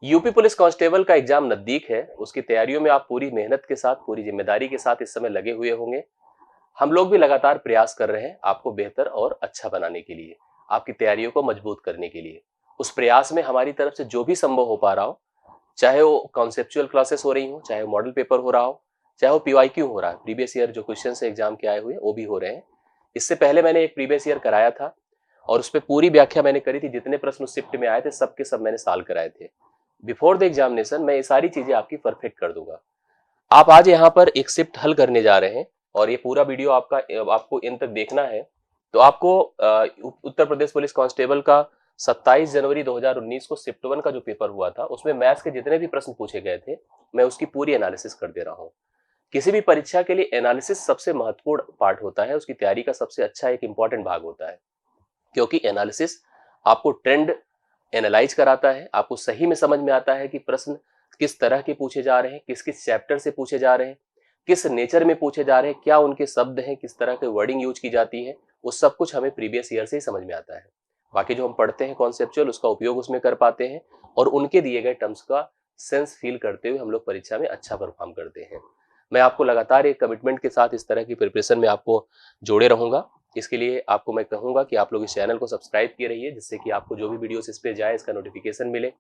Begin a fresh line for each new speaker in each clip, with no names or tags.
UP police constable का exam नजदीक है। उसकी तैयारियों में आप पूरी मेहनत के साथ, पूरी जिम्मेदारी के साथ इस समय लगे हुए होंगे। हम लोग भी लगातार प्रयास कर रहे हैं आपको बेहतर और अच्छा बनाने के लिए, आपकी तैयारियों को मजबूत करने के लिए। उस प्रयास में हमारी तरफ से जो भी संभव हो पा रहा हो, चाहे वो कॉन्सेप्चुअल क्लासेस हो रही हो, चाहे वो मॉडल पेपर हो रहा हो, चाहे वो पीवाईक्यू हो रहा है, प्रीवियस ईयर जो क्वेश्चन से एग्जाम के आए हुए वो भी हो रहे हैं। इससे पहले मैंने एक प्रीवियस ईयर कराया था और उस पर पूरी व्याख्या मैंने करी थी। जितने प्रश्न उस शिफ्ट में आए थे सब के सब मैंने सॉल्व कराए थे। बिफोर द एग्जामिनेशन मैं ये सारी चीजें आपकी परफेक्ट कर दूंगा। आप आज यहाँ पर एक शिफ्ट हल करने जा रहे हैं और ये पूरा वीडियो आपको इन तक देखना है। तो आपको उत्तर प्रदेश पुलिस कांस्टेबल का 27 जनवरी 2019 को शिफ्ट 1 का जो पेपर हुआ था उसमें मैथ्स के जितने भी प्रश्न पूछे गए थे मैं उसकी पूरी एनालिसिस कर दे रहा हूँ। किसी भी परीक्षा के लिए एनालिसिस सबसे महत्वपूर्ण पार्ट होता है, उसकी तैयारी का सबसे अच्छा एक इंपॉर्टेंट भाग होता है। क्योंकि एनालिसिस आपको ट्रेंड एनालाइज कराता है, आपको सही में समझ में आता है कि प्रश्न किस तरह के पूछे जा रहे हैं, किस किस चैप्टर से पूछे जा रहे हैं, किस नेचर में पूछे जा रहे हैं, क्या उनके शब्द हैं, किस तरह के वर्डिंग यूज की जाती है। वो सब कुछ हमें प्रीवियस ईयर से ही समझ में आता है। बाकी जो हम पढ़ते हैं कॉन्सेप्चुअल, उसका उपयोग उसमें कर पाते हैं और उनके दिए गए टर्म्स का सेंस फील करते हुए हम लोग परीक्षा में अच्छा परफॉर्म करते हैं। मैं आपको लगातार एक कमिटमेंट के साथ इस तरह की प्रिपरेशन में आपको जोड़े रहूंगा। इसके लिए आपको मैं कहूंगा कि आप लोग इस चैनल को सब्सक्राइब किए रहिए, जिससे कि आपको जो भी वीडियोस इस पे जाए इसका नोटिफिकेशन मिले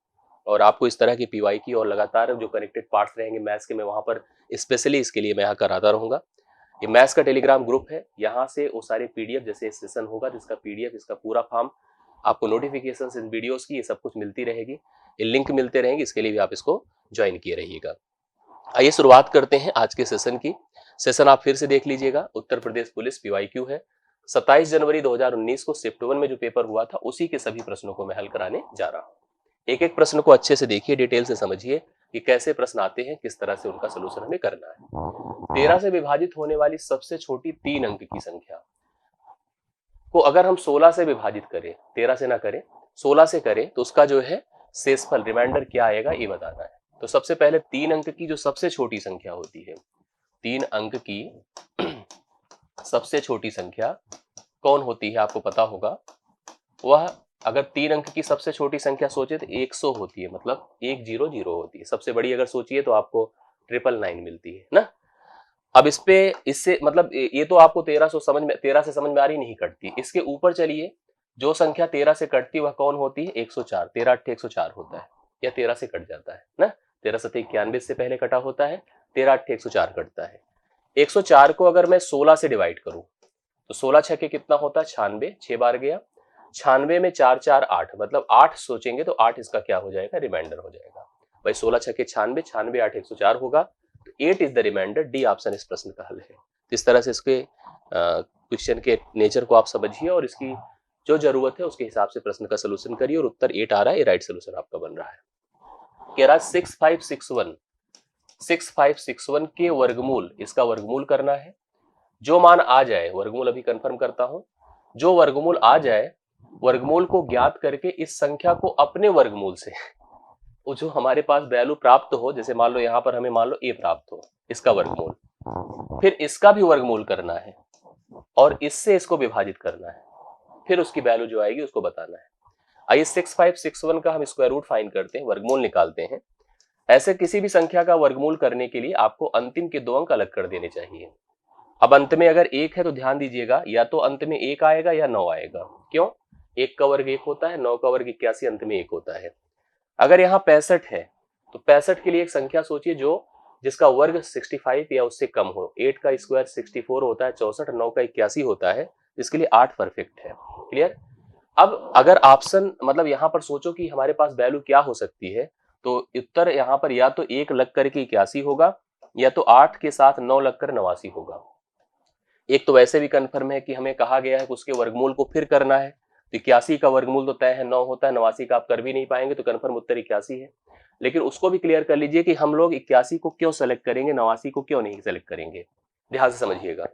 और आपको इस तरह की पीवाई की और लगातार जो कनेक्टेड पार्ट्स रहेंगे मैथ्स के, मैं वहां पर स्पेशली इसके लिए मैं यहाँ कराता रहूंगा। ये मैथ्स का टेलीग्राम ग्रुप है, यहाँ से वो सारे पीडीएफ, जैसे सेशन होगा जिसका पीडीएफ, इसका पूरा फॉर्म, आपको नोटिफिकेशन इन वीडियोस की, ये सब कुछ मिलती रहेगी, ये लिंक मिलते रहेंगे। इसके लिए भी आप इसको ज्वाइन किए रहिएगा। आइए शुरुआत करते हैं आज के सेशन की। सेशन आप फिर से देख लीजिएगा, उत्तर प्रदेश पुलिस पीवाईक्यू है। 27 जनवरी 2019 को शिफ्ट 1 में जो पेपर हुआ था उसी के सभी प्रश्नों को मैं हल कराने जा रहा हूं। एक एक प्रश्न को अच्छे से देखिए, डिटेल से समझिए कि कैसे प्रश्न आते हैं, किस तरह से उनका सोल्यूशन हमें करना है। 13 से विभाजित होने वाली सबसे छोटी 3 अंक की संख्या को अगर हम 16 से विभाजित करें, 13 से ना करें, 16 से करें, तो उसका जो है शेषफल रिमाइंडर क्या आएगा ये बताना है। तो सबसे पहले 3 अंक की जो सबसे छोटी संख्या होती है, 3 अंक की सबसे छोटी संख्या कौन होती है आपको पता होगा। वह, अगर 3 अंक की सबसे छोटी संख्या सोचे तो 100 होती है, मतलब 100 होती है। सबसे बड़ी अगर सोचिए तो आपको 999 मिलती है ना। अब इस पे, इससे मतलब ये तो आपको 1300 समझ में, 13 से समझ में आ रही, नहीं कटती। इसके ऊपर चलिए, जो संख्या 13 से कटती है वह कौन होती है, 104। 13 8 104 होता है, या 13 से कट जाता है ना। 13 7 91 से पहले कटा होता है, 13 8 104 कटता है। 104 को अगर मैं 16 से डिवाइड करूं तो 16 छके कितना होता है, 96, 6 बार गया। 96 में 4 4 8, मतलब 8 सोचेंगे तो 8 इसका क्या हो जाएगा, रिमाइंडर हो जाएगा। भाई 16 छके 96, 96 8 104 होगा, तो 8 is the remainder. D option इस प्रश्न का हल है। इस तरह से इसके क्वेश्चन के नेचर को आप समझिए और इसकी जो जरूरत है उसके हिसाब से प्रश्न का सोल्यूशन करिए और उत्तर 8 आ रहा है, ये राइट सोल्यूशन आपका बन रहा है। कह रहा है 6561 के वर्गमूल, इसका वर्गमूल करना है। जो मान आ जाए, वर्गमूल अभी कंफर्म करता हूं, जो वर्गमूल आ जाए, वर्गमूल को ज्ञात करके इस संख्या को अपने वर्गमूल से, वो जो हमारे पास वैल्यू प्राप्त हो, जैसे मान लो यहां पर हमें मान लो ए प्राप्त हो, इसका वर्गमूल, फिर इसका भी वर्गमूल करना है और इससे इसको विभाजित करना है, फिर उसकी वैल्यू जो आएगी उसको बताना है। आइए 6561 का हम स्क्वायर रूट फाइंड करते हैं, वर्गमूल निकालते हैं। ऐसे किसी भी संख्या का वर्गमूल करने के लिए आपको अंतिम के 2 अंक अलग कर देने चाहिए। अब अंत में अगर 1 है तो ध्यान दीजिएगा, या तो अंत में 1 आएगा या 9 आएगा। क्यों? 1 का वर्ग 1 होता है, 9 का वर्ग 81, अंत में 1 होता है। अगर यहाँ 65 है तो 65 के लिए एक संख्या सोचिए जो जिसका वर्ग 65 या उससे कम हो। 8 का स्क्वायर 64 होता है, 64, 9 का 81 होता है, इसके लिए 8 परफेक्ट है। क्लियर? अब अगर ऑप्शन, मतलब यहाँ पर सोचो कि हमारे पास वैल्यू क्या हो सकती है, तो उत्तर यहाँ पर या तो 1 लग करके 81 होगा, या तो 8 के साथ 9 लगकर 89 होगा। एक तो वैसे भी कंफर्म है कि हमें कहा गया है कि उसके वर्गमूल को फिर करना है, तो 81 का वर्गमूल तो तय है 9 होता है, 89 का आप कर भी नहीं पाएंगे, तो कंफर्म उत्तर 81 है। लेकिन उसको भी क्लियर कर लीजिए कि हम लोग 81 को क्यों सेलेक्ट करेंगे, 89 को क्यों नहीं सेलेक्ट करेंगे। ध्यान से समझिएगा,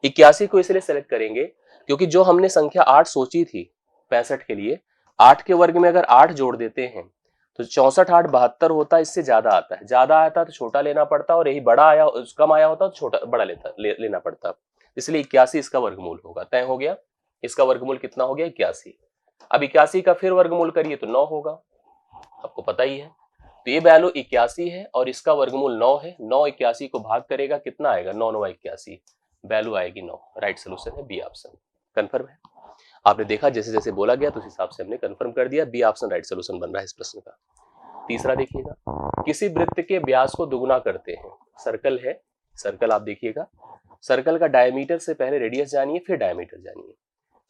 81 को इसलिए सेलेक्ट करेंगे क्योंकि जो हमने संख्या 8 सोची थी 65 के लिए, 8 के वर्ग में अगर 8 जोड़ देते हैं तो 64 8 72 होता है, इससे ज्यादा आता है। ज्यादा आता तो छोटा लेना पड़ता, और यही बड़ा आया, कम आया होता तो छोटा बड़ा लेना पड़ता। इसलिए 81 इसका वर्गमूल होगा, तय हो गया। इसका वर्गमूल कितना हो गया, 81। अब 81 का फिर वर्गमूल करिए तो 9 होगा, आपको पता ही है। तो ये वैल्यू 81 है और इसका वर्गमूल 9 है। 9 81 को भाग करेगा, कितना आएगा? 9 9 81, वैल्यू आएगी 9। राइट सोल्यूशन है बी ऑप्शन। कंफर्म है? आपने देखा जैसे जैसे बोला गया तो उस हिसाब से हमने कंफर्म कर दिया, बी ऑप्शन राइट सोल्यूशन बन रहा है इस प्रश्न का। तीसरा देखिएगा, किसी वृत्त के व्यास को दुगुना करते हैं। सर्कल है, सर्कल आप देखिएगा, सर्कल का डायमीटर से पहले रेडियस जानिए, फिर डायमीटर जानिए।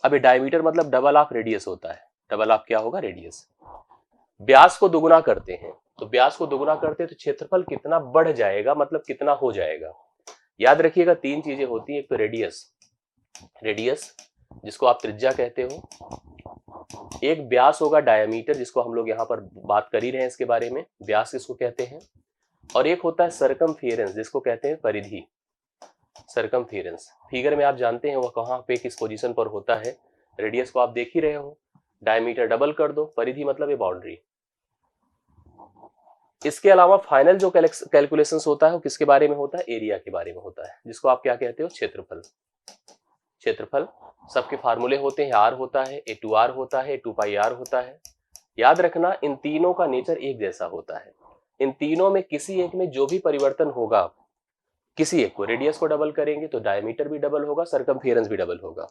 अब ये डायमीटर मतलब डबल ऑफ रेडियस होता है। डबल ऑफ क्या होगा? रेडियस। व्यास को दुगुना करते हैं, तो व्यास को दुगुना करते हैं तो क्षेत्रफल कितना बढ़ जाएगा, मतलब कितना हो जाएगा। याद रखिएगा तीन चीजें होती है, एक तो रेडियस, रेडियस जिसको आप त्रिज्या कहते हो, एक व्यास होगा डायमीटर जिसको हम लोग यहाँ पर बात कर ही रहे हैं इसके बारे में, व्यास किसको कहते हैं, और एक होता है सरकमफेरेंस जिसको कहते हैं परिधि। सरकमफेरेंस फिगर में आप जानते हैं वह कहाँ पे किस पोजीशन पर होता है। रेडियस को आप देख ही रहे हो, डायमीटर डबल कर दो, परिधि मतलब ये बाउंड्री। इसके अलावा फाइनल जो कैलकुलेशंस होता है वो किसके बारे में होता है? एरिया के बारे में होता है, जिसको आप क्या कहते हो? क्षेत्रफल। क्षेत्रफल सबके फार्मूले होते हैं, आर होता है, A2R होता है, 2πr होता है। याद रखना इन तीनों का नेचर एक जैसा होता है। इन तीनों में किसी एक में जो भी परिवर्तन होगा, किसी एक को, रेडियस को डबल करेंगे तो डायमीटर भी डबल होगा, सरकमफेरेंस भी डबल होगा।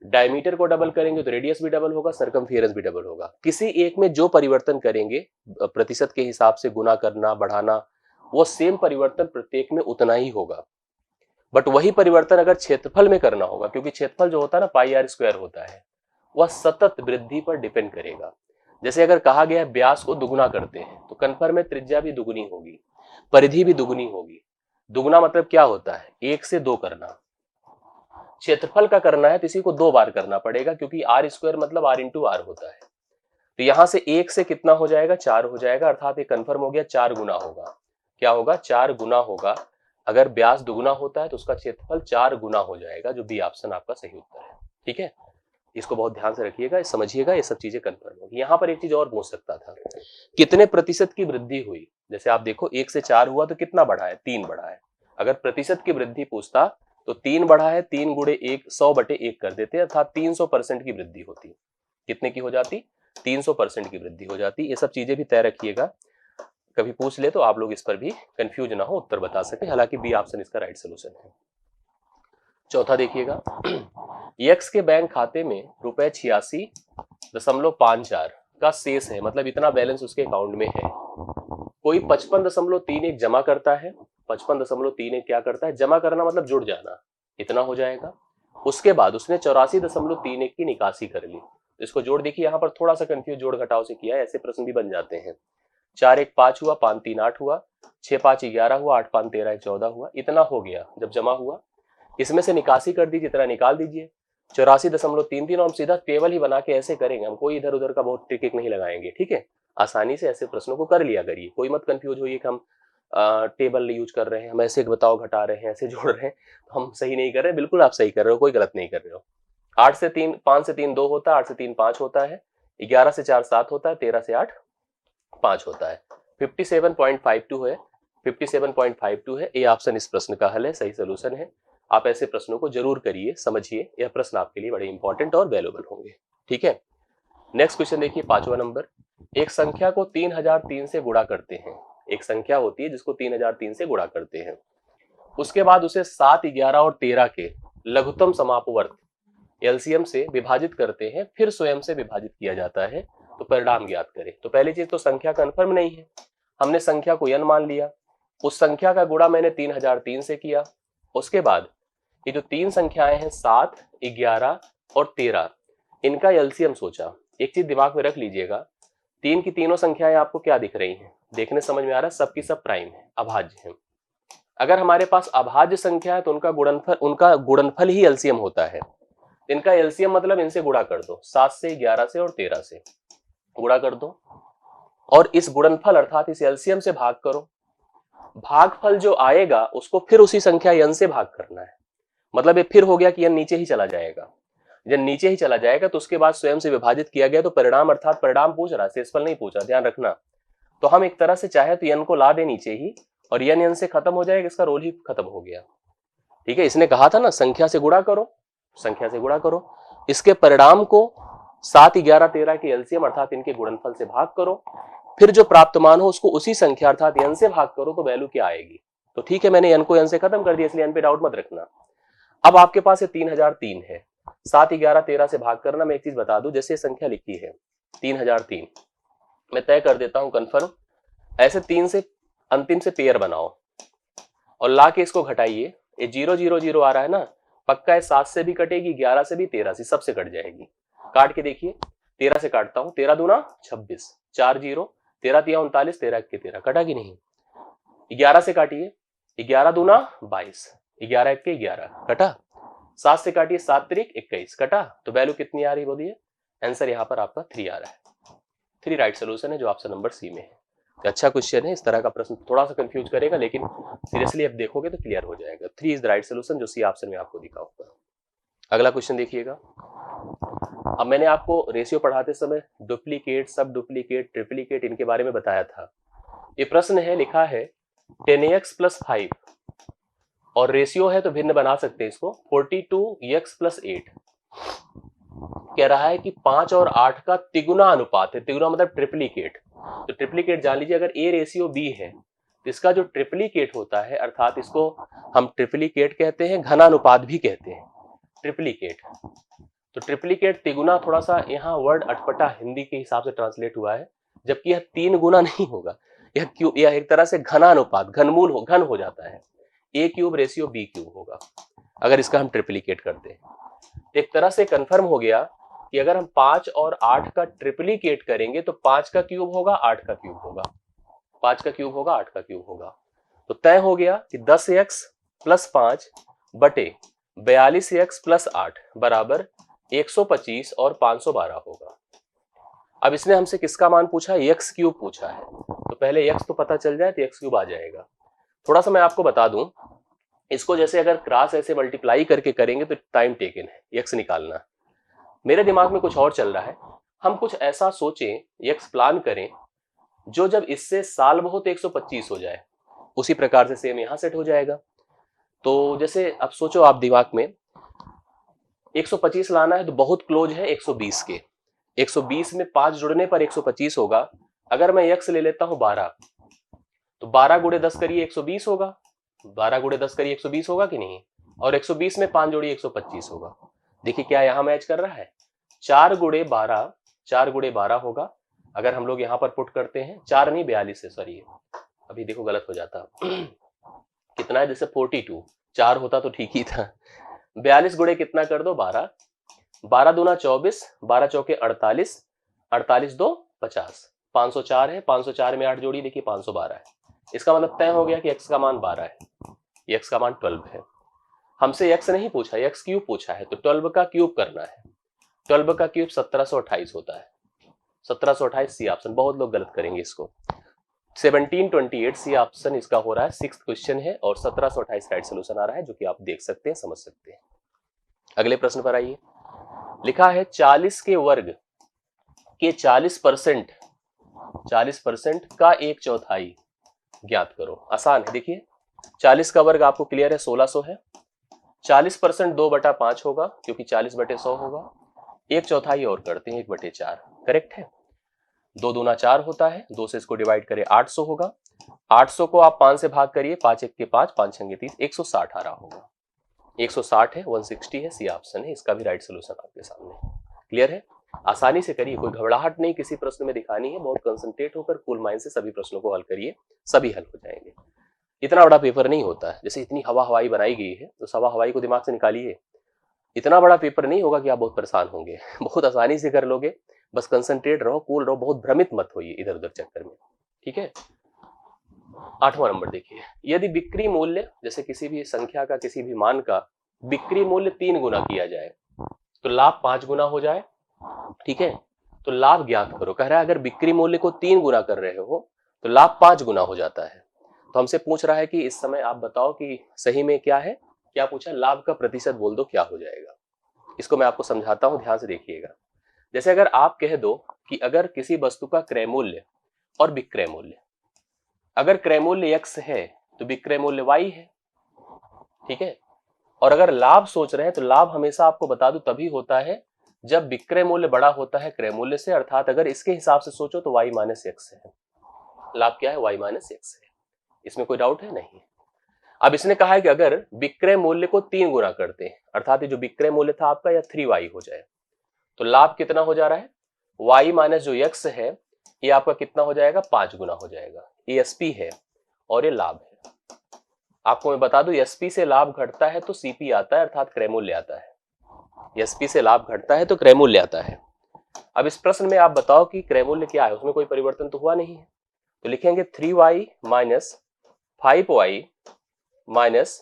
डायमीटर को डबल करेंगे तो रेडियस भी डबल होगा, सरकमफेरेंस भी डबल होगा। किसी एक में जो परिवर्तन करेंगे प्रतिशत के हिसाब से गुना करना, बढ़ाना, वो सेम परिवर्तन प्रत्येक में उतना ही होगा। बट वही परिवर्तन अगर क्षेत्रफल में करना होगा, क्योंकि क्षेत्रफल जो होता है ना πr² होता है, वह सतत वृद्धि पर डिपेंड करेगा। जैसे अगर कहा गया है व्यास को दुगुना करते हैं तो कन्फर्म में त्रिज्या भी दुगुनी होगी, परिधि भी दुगुनी होगी। दुगुना मतलब क्या होता है? 1 से 2 करना। क्षेत्रफल का करना है तो इसी को 2 बार करना पड़ेगा, क्योंकि r² मतलब r × r होता है। तो यहां से 1 से कितना हो जाएगा? 4 हो जाएगा, अर्थात ये कंफर्म हो गया 4 गुना होगा। क्या होगा? 4 गुना होगा। अगर व्यास दुगुना होता है तो उसका क्षेत्रफल 4 गुना हो जाएगा, जो बी ऑप्शन आपका सही उत्तर है। ठीक है, इसको बहुत ध्यान से रखिएगा, समझिएगा, ये सब चीजें कंफर्म होगी। यहाँ पर एक चीज और पूछ सकता था, कितने प्रतिशत की वृद्धि हुई। जैसे आप देखो 1 से 4 हुआ तो कितना बढ़ा है? 3 बढ़ा है। अगर प्रतिशत की वृद्धि पूछता तो 3 बढ़ा है, 3 गुणे 1 100/1 कर देते, अर्थात 300% की वृद्धि होती। कितने की हो जाती? 300% की वृद्धि हो जाती। ये सब चीजें भी तय रखिएगा, कभी पूछ ले तो आप लोग इस पर भी कंफ्यूज ना हो, उत्तर बता सके। हालांकि बी ऑप्शन इसका राइट सोल्यूशन है। चौथा देखिएगा, एक्स के बैंक खाते में ₹86.54 का शेष है, मतलब इतना बैलेंस उसके अकाउंट में है। कोई 55.31 जमा करता है। 55.31 क्या करता है? जमा करना मतलब जुड़ जाना, इतना हो जाएगा। उसके बाद उसने 84.31 की निकासी कर ली। इसको जोड़ देखिए, यहाँ पर थोड़ा सा कंफ्यूज जोड़ घटाव से किया है, ऐसे प्रश्न भी बन जाते हैं। 4 1 5 हुआ, 5 3 8 हुआ, 6 5 11 हुआ, 8 5 13 14 हुआ, इतना हो गया जब जमा हुआ। इसमें से निकासी कर दीजिए, इतना निकाल दीजिए 84.33, और हम सीधा टेबल ही बना के ऐसे करेंगे, हम कोई इधर उधर का बहुत ट्रिक नहीं लगाएंगे। ठीक है, आसानी से ऐसे प्रश्नों को कर लिया करिए, कोई मत कंफ्यूज होइए कि हम टेबल यूज कर रहे हैं, हम ऐसे बताओ घटा रहे हैं, ऐसे जोड़ रहे हैं, हम सही नहीं कर रहे। बिल्कुल आप सही कर रहे हो, कोई गलत नहीं कर रहे हो। 8 से 3 5 से 3 2 होता है, 8 से 3 5 होता है, 11 से 4 7 होता है, 13 से 8 5 होता है। 57.52 है, 57.52 है। ए ऑप्शन इस प्रश्न का हल है, सही सोल्यूशन है। आप ऐसे प्रश्नों को जरूर करिए, समझिए, यह प्रश्न आपके लिए बड़े इंपॉर्टेंट और वैल्यूएबल होंगे। ठीक है, नेक्स्ट क्वेश्चन देखिए, 5वां नंबर। एक संख्या को 3003 से गुणा करते हैं। एक संख्या होती है जिसको 3003 से गुणा करते हैं, उसके बाद उसे 7 11 और 13 के लघुत्तम समापवर्त एलसीएम से विभाजित करते हैं, फिर स्वयं से विभाजित किया जाता है, तो परिणाम ज्ञात करें। तो पहली चीज तो संख्या कंफर्म नहीं है, हमने संख्या को n मान लिया, उस संख्या का गुणा मैंने 3003 से किया। उसके बाद ये जो तीन संख्याएं हैं 7 11 और 13, इनका एलसीएम सोचा। एक चीज दिमाग में रख लीजिएगा, तीन की तीनों संख्याएं आपको क्या दिख रही हैं? देखने समझ में आ रहा है, सबकी सब प्राइम है, अभाज्य है। अगर हमारे पास अभाज्य संख्या है तो उनका गुणनफल ही एलसीएम होता है। इनका एलसीएम मतलब इनसे गुणा कर दो, 7 से 11 से और 13 से गुणा कर दो, और इस गुणनफल अर्थात इस एलसीएम से भाग करो। भागफल जो आएगा उसको फिर उसी संख्या n से भाग करना है। मतलब ये फिर हो गया कि n नीचे ही चला जाएगा। जब नीचे ही चला जाएगा तो उसके बाद स्वयं से विभाजित किया गया, तो परिणाम अर्थात परिणाम पूछ रहा है, शेषफल नहीं पूछ रहा, ध्यान रखना। तो हम एक तरह से चाहे तो n को ला दे नीचे ही, और n से खत्म हो जाएगा, इसका रोल ही खत्म हो गया। ठीक है, इसने कहा था ना संख्या से गुणा करो, संख्या से गुणा करो, इसके परिणाम को 7 11 13 के एलसीएम अर्थात इनके गुणनफल से भाग करो, फिर जो प्राप्त मान हो उसको उसी संख्या अर्थात n से भाग करो तो वैल्यू क्या आएगी। तो ठीक है, मैंने n को n से खत्म कर दिया, इसलिए n पे डाउट मत रखना। अब आपके पास ये 3003 है, 7, 11, 13 से भाग करना। मैं एक चीज बता दूं, जैसे संख्या लिखी है 3003, मैं तय कर देता हूं कन्फर्म, ऐसे 3 से अंतिम से पेयर बनाओ और ला के इसको घटाइए। ये 0 0 0 आ रहा है ना, पक्का है 7 से भी कटेगी, 11 से भी, 13 से, सबसे कट जाएगी। काट के देखिए, 13 से काटता हूं, 13 दूना 26, 4 0, 13 तिया 39, 13 1 13, कटा कि नहीं। 11 से काटिए, 11 दूना 22, 11 1 11, कटा। 7 से काटिए, 7 3 21, कटा। तो वैल्यू कितनी आ रही बोलिए, आंसर यहाँ पर आपका 3 आ रहा है। 3 राइट सोल्यूशन है जो ऑप्शन नंबर सी में है। तो अच्छा क्वेश्चन है, इस तरह का प्रश्न थोड़ा सा कंफ्यूज करेगा, लेकिन सीरियसली अब देखोगे तो क्लियर हो जाएगा। 3 इज द राइट सोल्यूशन जो सी ऑप्शन में आपको दिखा होगा। अगला क्वेश्चन देखिएगा। अब मैंने आपको रेशियो पढ़ाते समय डुप्लीकेट, सब डुप्लीकेट, ट्रिप्लीकेट इनके बारे में बताया था। ये प्रश्न है, लिखा है 10x + 5 और रेशियो है तो भिन्न बना सकते हैं इसको, 42x + 8। कह रहा है कि 5 और 8 का तिगुना अनुपात है, तिगुना मतलब ट्रिप्लीकेट। तो ट्रिप्लीकेट जान लीजिए, अगर a रेशियो b है तो इसका जो ट्रिप्लीकेट होता है, अर्थात इसको हम ट्रिप्लीकेट कहते हैं, घनानुपात भी कहते हैं, ट्रिप्लीकेट। तो ट्रिप्लीकेट तिगुना, थोड़ा सा यहाँ वर्ड अटपटा हिंदी के हिसाब से ट्रांसलेट हुआ है, जबकि यह 3 गुना नहीं होगा, यह एक तरह से घनानुपात, घन हो जाता है। a³ रेशियो b³ होगा अगर इसका हम ट्रिप्लीकेट करते हैं। एक तरह से कंफर्म हो गया कि अगर हम 5 और 8 का ट्रिप्लीकेट करेंगे तो 5 का क्यूब होगा, 8 का क्यूब होगा, 5 का क्यूब होगा, 8 का क्यूब होगा। तो तय हो गया कि 10x + 5 बटे 42x + 8 बराबर 125 और 512 होगा। अब इसने हमसे किसका मान पूछा, x³ पूछा है, तो पहले x तो पता चल जाए तो x³ आ जाएगा। थोड़ा सा मैं आपको बता दूं, इसको जैसे अगर क्रॉस ऐसे मल्टीप्लाई करके करेंगे तो टाइम टेकन है x निकालना। मेरे दिमाग में कुछ और चल रहा है, हम कुछ ऐसा सोचें, x प्लान करें जो जब इससे साल बहुत 125 हो जाए, उसी प्रकार से सेम यहां सेट हो जाएगा। तो जैसे अब सोचो आप दिमाग में 125 लाना है तो बहुत क्लोज है 120 के, 120 में 5 जुड़ने पर 125 होगा। अगर मैं x ले लेता हूं 12, तो 12 गुणे 10 करिए 120 होगा, 12 गुणे 10 करिए 120 होगा कि नहीं, और 120 में 5 जोड़िए 125 होगा। देखिए क्या यहां मैच कर रहा है, 4 गुणे 12, 4 गुणे 12 होगा। अगर हम लोग यहां पर पुट करते हैं, 4 नहीं 42 है, सॉरी अभी देखो गलत हो जाता कितना है, जैसे 42, 4 होता तो ठीक ही था। 42 गुणे कितना कर दो 12, 12 दूना 24, 12 चौके 48, 48 दो 50, 504 है, 504 में 8 जोड़ी, देखिए 512 है। इसका मतलब तय हो गया कि x का मान 12 है, x का मान 12 है। हमसे x नहीं पूछा, x³ पूछा है, तो 12 का क्यूब करना है। 12 का क्यूब 1728 होता है, 1728 सी ऑप्शन। बहुत लोग गलत करेंगे इसको, 1728 सी ऑप्शन इसका हो रहा है। 6th क्वेश्चन है और 1728 राइट सोल्यूशन आ रहा है, जो कि आप देख सकते हैं, समझ सकते हैं। अगले प्रश्न पर आइए। लिखा है 40 के वर्ग के 40% का 1/4 ज्ञात करो। आसान है, देखिए 40 का वर्ग आपको क्लियर है 1600 है, 40% 2/5 होगा क्योंकि 40/100 होगा, 1/4 और करते हैं 1/4, करेक्ट है। 2 दूना 4 होता है, 2 से इसको डिवाइड करें 800 होगा, 800 को आप 5 से भाग करिए, 5 1 के 5, 5 6 30, 160 आ रहा होगा, 160 है, 160 है, सी ऑप्शन है इसका भी राइट सोल्यूशन आपके सामने। क्लियर है, आसानी से करिए, कोई घबराहट नहीं किसी प्रश्न में दिखानी है, बहुत कंसंट्रेट होकर कूल माइंड से सभी प्रश्नों को हल करिए, सभी हल हो जाएंगे। इतना बड़ा पेपर नहीं होता है, जैसे इतनी हवा हवाई बनाई गई है तो हवा हवाई को दिमाग से निकालिए, इतना बड़ा पेपर नहीं होगा कि आप बहुत परेशान होंगे, बहुत आसानी से कर लोगे, बस कंसंट्रेट रहो, कूल रहो, बहुत भ्रमित मत होइए इधर उधर चक्कर में, ठीक है। 8वां नंबर देखिए, यदि बिक्री मूल्य, जैसे किसी भी संख्या का, किसी भी मान का बिक्री मूल्य 3 गुना किया जाए तो लाभ 5 गुना हो जाए, ठीक है। तो लाभ ज्ञात करो, कह रहा है अगर बिक्री मूल्य को 3 गुना कर रहे हो तो लाभ 5 गुना हो जाता है। तो हमसे पूछ रहा है कि इस समय आप बताओ कि सही में क्या है, क्या पूछा, लाभ का प्रतिशत बोल दो, क्या हो जाएगा। इसको मैं आपको समझाता हूं, ध्यान से देखिएगा। जैसे अगर आप कह दो कि अगर किसी वस्तु का क्रय मूल्य और विक्रय मूल्य, अगर क्रय मूल्य x है तो विक्रय मूल्य y है, ठीक है। और अगर लाभ सोच रहे हैं तो लाभ हमेशा आपको बता दूं तभी होता है जब विक्रय मूल्य बड़ा होता है क्रय मूल्य से, अर्थात अगर इसके हिसाब से सोचो तो y - x है। लाभ क्या है, y माइनस एक्स है। इसमें कोई डाउट है नहीं। अब इसने कहा है कि अगर विक्रय मूल्य को 3 गुना करते हैं, अर्थात ये जो विक्रय मूल्य था आपका या 3y हो जाए, तो लाभ कितना हो जा रहा है, y माइनस जो x है ये आपका कितना हो जाएगा, 5 गुना हो जाएगा। ये एसपी है और ये लाभ है। आपको मैं बता दूं, एसपी से लाभ घटता है तो सीपी आता है, अर्थात क्रय मूल्य आता है। एसपी से लाभ घटता है तो क्रय मूल्य आता है। अब इस प्रश्न में आप बताओ कि क्रय मूल्य क्या है, उसमें कोई परिवर्तन तो हुआ नहीं है, तो लिखेंगे 3y minus 5y minus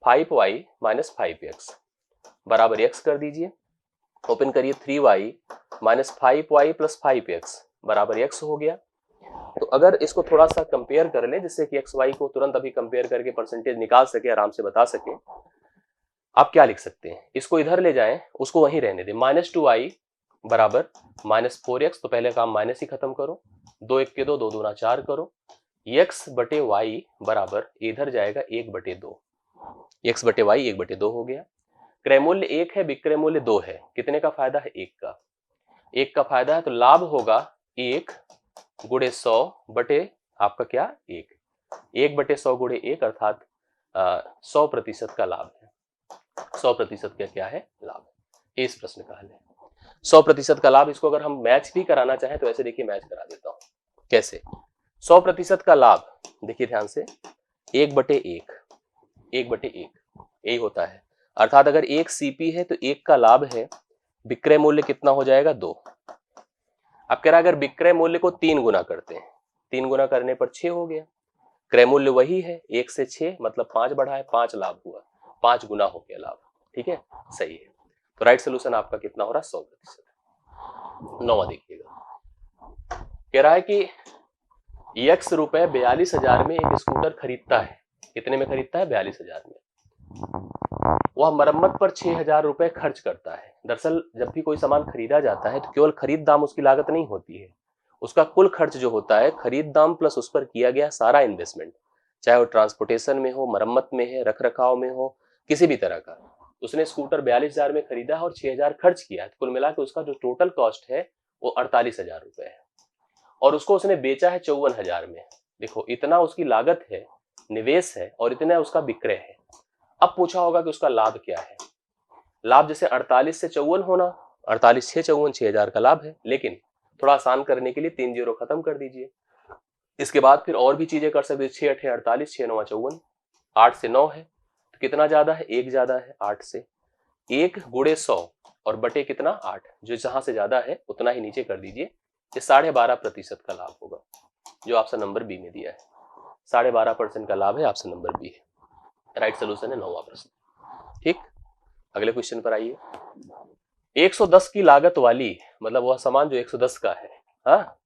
5y minus 5x बराबर x कर दीजिए। ओपन करिए, 3y minus 5y plus 5x बराबर x हो गया। तो अगर इसको थोड़ा सा कंपेयर कर लें, जिससे कि एक्स वाई को तुरंत अभी कंपेयर करके परसेंटेज निकाल सके, आराम से बता सके, आप क्या लिख सकते हैं, इसको इधर ले जाएं, उसको वहीं रहने दें। -2i बराबर -4x, तो पहले काम माइनस ही खत्म करो, 2 1 के 2, 2 दूना 4 करो, x बटे y बराबर इधर जाएगा 1/2, x बटे y 1/2 हो गया। क्रय मूल्य 1 है, विक्रय मूल्य 2 है, कितने का फायदा है, 1 का फायदा है, तो लाभ होगा 1 गुणे 100 बटे आपका क्या 1/100 गुणे 1, अर्थात 100% का लाभ है। 100% का क्या है, लाभ है। इस प्रश्न का हल है 100% का लाभ। इसको अगर हम मैच भी कराना चाहें तो ऐसे देखिए, मैच करा देता हूं कैसे। 100% का लाभ देखिए ध्यान से, 1/1 यही होता है, अर्थात अगर 1 सीपी है तो 1 का लाभ है, विक्रय मूल्य कितना हो जाएगा, 2। अब कह रहा है अगर विक्रय मूल्य को 3 गुना करते हैं, 3 गुना करने पर 6 हो गया, क्रय मूल्य वही है, 1 से 6 मतलब 5 बढ़ा है, 5 लाभ हुआ, 5 गुना हो गया लाभ। ठीक है, सही है। तो राइट सोल्यूशन आपका कितना हो रहा है, 100%। 9वां देखिएगा, कह रहा है कि x रुपए 42,000 में एक स्कूटर खरीदता है। कितने में खरीदता है, 42,000 में। वह मरम्मत पर 6,000 रुपए खर्च करता है। दरअसल जब भी कोई सामान खरीदा जाता है तो केवल खरीद दाम उसकी लागत नहीं होती है, उसका कुल खर्च जो होता है, खरीद दाम प्लस उस पर किया गया सारा इन्वेस्टमेंट, चाहे वो ट्रांसपोर्टेशन में हो, मरम्मत में है, रख रखाव में हो, किसी भी तरह का। उसने स्कूटर 42,000 में खरीदा और 6,000 खर्च किया है, तो कुल मिला के उसका जो टोटल कॉस्ट है वो 48,000 रुपए है, और उसको उसने बेचा है 54,000 में। देखो इतना उसकी लागत है, निवेश है, और इतना उसका विक्रय है। अब पूछा होगा कि उसका लाभ क्या है। लाभ जैसे 48 से 54 होना, 48 6 54, 6,000 का लाभ है, लेकिन थोड़ा आसान करने के लिए 3 जीरो खत्म कर दीजिए। इसके बाद फिर और भी चीजें कर सकते, 6 8 48, 6 9 54, 8 से 9 है, तो कितना ज्यादा है, 1 ज्यादा है 8 से। 1 गुणे 100 और बटे कितना 8, जो जहां से ज्यादा है उतना ही नीचे कर दीजिए। ये 12.5% का लाभ होगा, जो ऑप्शन नंबर बी में दिया है। 12.5% का लाभ है, ऑप्शन नंबर बी है। राइट सोल्यूशन है 9वां प्रश्न। ठीक, अगले क्वेश्चन पर आइए। 110 की लागत वाली, मतलब वह सामान जो 110 का है, हाँ,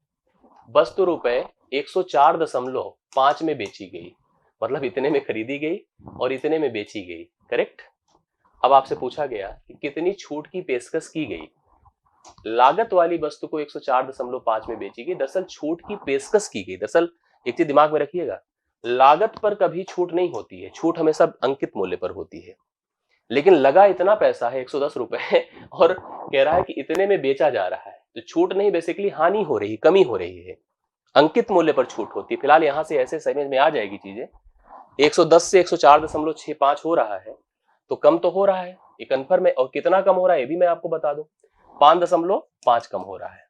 वस्तु रुपए 104.5 में बेची गई, मतलब इतने में खरीदी गई और इतने में बेची गई, करेक्ट। अब आपसे पूछा गया कि कितनी छूट की पेशकश की गई। लागत वाली वस्तु को 104.5 में बेची गई, दरअसल छूट की पेशकश की गई। दरअसल एक चीज दिमाग में रखिएगा, लागत पर कभी छूट नहीं होती है, छूट हमेशा अंकित मूल्य पर होती है। लेकिन लगा इतना पैसा है 110 रुपए और कह रहा है कि इतने में बेचा जा रहा है, तो छूट नहीं, बेसिकली हानि हो रही, कमी हो रही है, अंकित मूल्य पर छूट होती है। फिलहाल यहां से ऐसे समझ में आ जाएगी चीजें। 110 से 104.65 हो रहा है, तो कम तो हो रहा है, ये कन्फर्म है। और कितना कम हो रहा है ये भी मैं आपको बता दूं, 5.5 कम हो रहा है,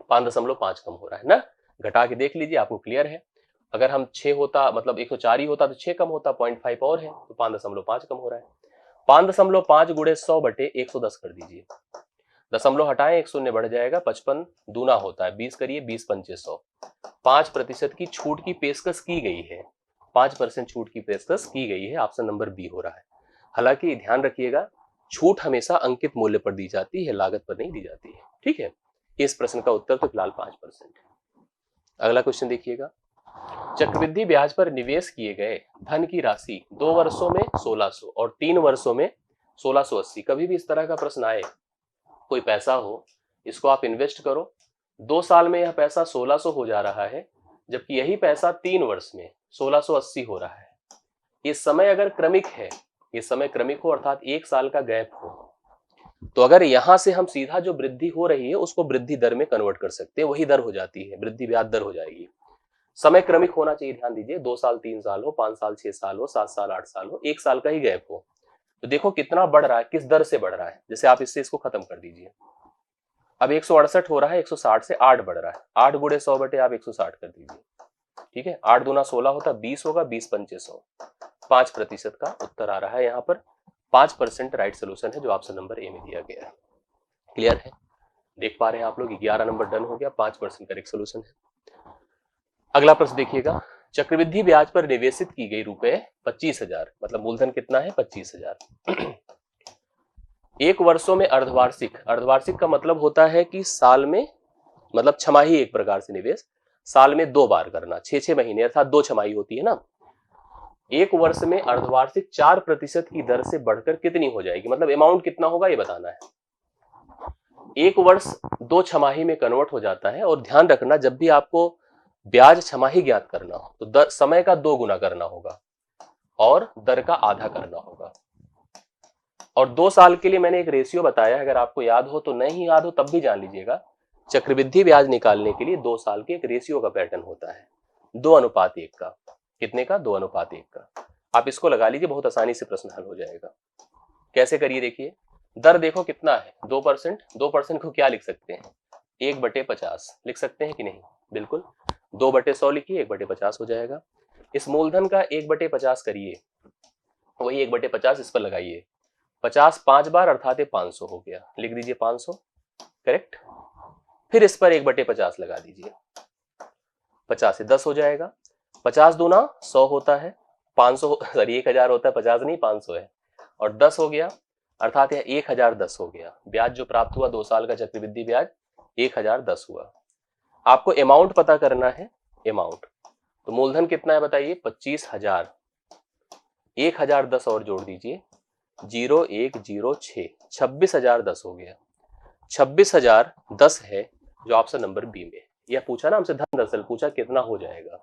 5.5 कम हो रहा है ना। घटा के देख लीजिए, आपको क्लियर है। अगर हम 6 होता, मतलब 104 ही होता तो 6 कम होता, 0.5 और है, तो 5.5 कम हो रहा है। 5.5 गुणे 100 बटे 110 कर दीजिए, दशमलव हटाएं, एक शून्य बढ़ जाएगा, 55 दूना होता है 20, करिए 20 पंचे 100। 5% की छूट की पेशकश की गई है, 5% छूट की पेशकश की गई है, ऑप्शन नंबर बी हो रहा है। हालांकि ध्यान रखिएगा, छूट हमेशा अंकित मूल्य पर दी जाती है, लागत पर नहीं दी जाती है। ठीक है, इस प्रश्न का उत्तर तो फिलहाल 5% है। अगला क्वेश्चन देखिएगा, चक्रवृद्धि ब्याज पर निवेश किए गए धन की राशि 2 वर्षों में 1600 और 3 वर्षों में 1680। कभी भी इस तरह का प्रश्न आए, कोई पैसा हो, इसको आप इन्वेस्ट करो, 2 साल में यह पैसा 1600 हो जा रहा है, जबकि यही पैसा 3 वर्ष में 1680 हो रहा है। ये समय अगर क्रमिक है, ये समय क्रमिक हो, अर्थात 1 साल का गैप हो, तो अगर यहां से हम सीधा जो वृद्धि हो रही है उसको वृद्धि दर में कन्वर्ट कर सकते हैं, वही दर हो जाती है, वृद्धि ब्याज दर हो जाएगी। समय क्रमिक होना चाहिए, ध्यान दीजिए, 2 साल 3 साल हो, 5 साल 6 साल हो, 7 साल 8 साल हो, 1 साल का ही गैप हो। तो देखो कितना बढ़ रहा है, किस दर से बढ़ रहा है। जैसे आप इससे इसको खत्म कर दीजिए, अब 168 हो रहा है, 160 से 8 बढ़ रहा है, 8 गुणे 100 बटे आप 160 कर दीजिए, ठीक है। 8 दूना 16 होता, 20 होगा, 20 पंचे 100, 5% का उत्तर आ रहा है यहाँ पर। 5% राइट सोल्यूशन है जो ऑप्शन नंबर ए में दिया गया है। क्लियर है, देख पा रहे हैं आप लोग, 11 नंबर डन हो गया, 5% करेक्ट सोल्यूशन है। अगला प्रश्न देखिएगा, चक्रवृद्धि ब्याज पर निवेशित की गई रुपए 25,000, मतलब मूलधन कितना है 25,000। एक वर्षों में अर्धवार्षिक, अर्धवार्षिक का मतलब होता है कि साल में, मतलब छमाही एक प्रकार से निवेश, साल में 2 बार करना, 6 महीने अर्थात 2 छमाही होती है ना। एक वर्ष में अर्धवार्षिक 4% की दर से बढ़कर कितनी हो जाएगी, मतलब अमाउंट कितना होगा ये बताना है। एक वर्ष 2 छमाही में कन्वर्ट हो जाता है, और ध्यान रखना जब भी आपको ब्याज छमाही ज्ञात करना हो तो दर समय का 2 गुना करना होगा और दर का आधा करना होगा। और 2 साल के लिए मैंने एक रेशियो बताया, अगर आपको याद हो, तो नहीं याद हो तब भी जान लीजिएगा, चक्रवृद्धि ब्याज निकालने के लिए 2 साल के एक रेशियो का पैटर्न होता है, 2:1 का। कितने का? 2:1 का। आप इसको लगा लीजिए, बहुत आसानी से प्रश्न हल हो जाएगा। कैसे करिए देखिए, दर देखो कितना है 2%, 2% को क्या लिख सकते हैं 1/50 लिख सकते हैं कि नहीं, बिल्कुल 2/100 लिखिए, 1/50 हो जाएगा। इस मूलधन का 1/50 करिए, वही 1/50 इस पर लगाइए, 50 5 बार अर्थात 500 हो गया, लिख दीजिए 500, करेक्ट। फिर इस पर 1/50 लगा दीजिए, 50 से 10 हो जाएगा, 50 दूना 100 होता है, 500 सॉरी 1000 होता है, 50 नहीं 500 है, और 10 हो गया अर्थात यह 1010 हो गया। ब्याज जो प्राप्त हुआ 2 साल का चक्रवृद्धि ब्याज 1010 हुआ। आपको अमाउंट पता करना है, अमाउंट, तो मूलधन कितना है बताइए 25,000, 1010 और जोड़ दीजिए, 0106, 26,010 हो गया। 26,010 है जो ऑप्शन नंबर बी में। यह पूछा ना हमसे, धन दरअसल पूछा कितना हो जाएगा,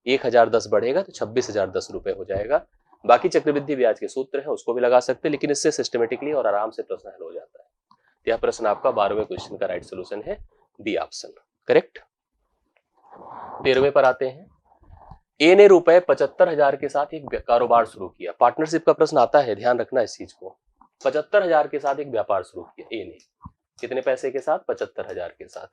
1010 बढ़ेगा तो 26,010 रुपए हो जाएगा। बाकी चक्रवृद्धि ब्याज के सूत्र हैं उसको भी लगा सकते हैं, लेकिन इससे सिस्टमेटिकली और आराम से प्रश्न हल हो जाता है। यह प्रश्न आपका 12वें क्वेश्चन का राइट सोल्यूशन है, बी ऑप्शन, करेक्ट। 13वें पर आते हैं। ए ने रुपए 75,000 के साथ एक कारोबार शुरू किया। पार्टनरशिप का प्रश्न आता है, ध्यान रखना इस चीज को। 75,000 के साथ एक व्यापार शुरू किया ए ने, कितने पैसे के साथ 75,000 के साथ।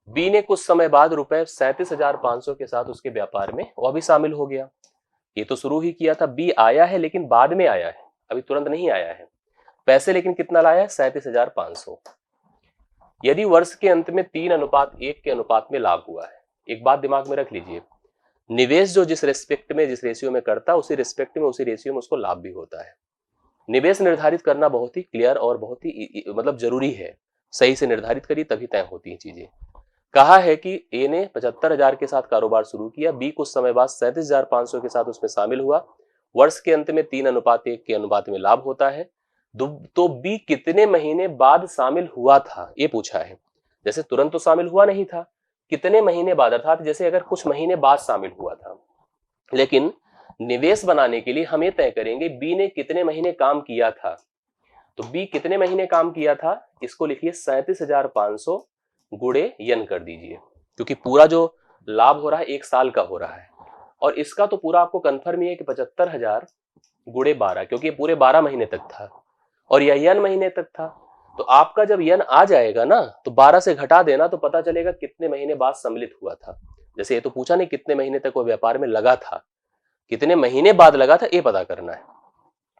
बी ने कुछ समय बाद रुपए 37,500 के साथ उसके व्यापार में वह भी शामिल हो गया। ये तो शुरू ही किया था, बी आया है लेकिन बाद में आया है, अभी तुरंत नहीं आया है। पैसे लेकिन कितना लाया है 37,500। यदि वर्ष के अंत में 3:1 के अनुपात में लाभ हुआ है, एक बात दिमाग में रख लीजिए, निवेश जो जिस रेस्पेक्ट में जिस रेशियो में करता है उसी रेस्पेक्ट में उसी रेशियो में उसको लाभ भी होता है। निवेश निर्धारित करना बहुत ही क्लियर और बहुत ही मतलब जरूरी है, सही से निर्धारित करिए तभी तय होती है चीजें। कहा है कि ए ने 75,000 के साथ कारोबार शुरू किया, बी कुछ समय बाद 37,500 के साथ उसमें शामिल हुआ, वर्ष के अंत में 3:1 के अनुपात में लाभ होता है। तो बी कितने महीने बाद शामिल हुआ था ये पूछा है। जैसे तुरंत तो शामिल हुआ नहीं था, कितने महीने बाद, अर्थात जैसे अगर कुछ महीने बाद शामिल हुआ था, लेकिन निवेश बनाने के लिए हम ये तय करेंगे बी ने कितने महीने काम किया था। तो बी कितने महीने काम किया था, इसको लिखिए 37,500 गुणे यन कर दीजिए, क्योंकि पूरा जो लाभ हो रहा है 1 साल का हो रहा है, और इसका तो पूरा आपको कंफर्म ही है कि 75,000 गुणे 12, क्योंकि ये पूरे 12 महीने तक था और यह यन महीने तक था। तो आपका जब यन आ जाएगा ना तो 12 से घटा देना तो पता चलेगा कितने महीने बाद सम्मिलित हुआ था। जैसे ये तो पूछा नहीं कितने महीने तक वो व्यापार में लगा था, कितने महीने बाद लगा था ये पता करना है,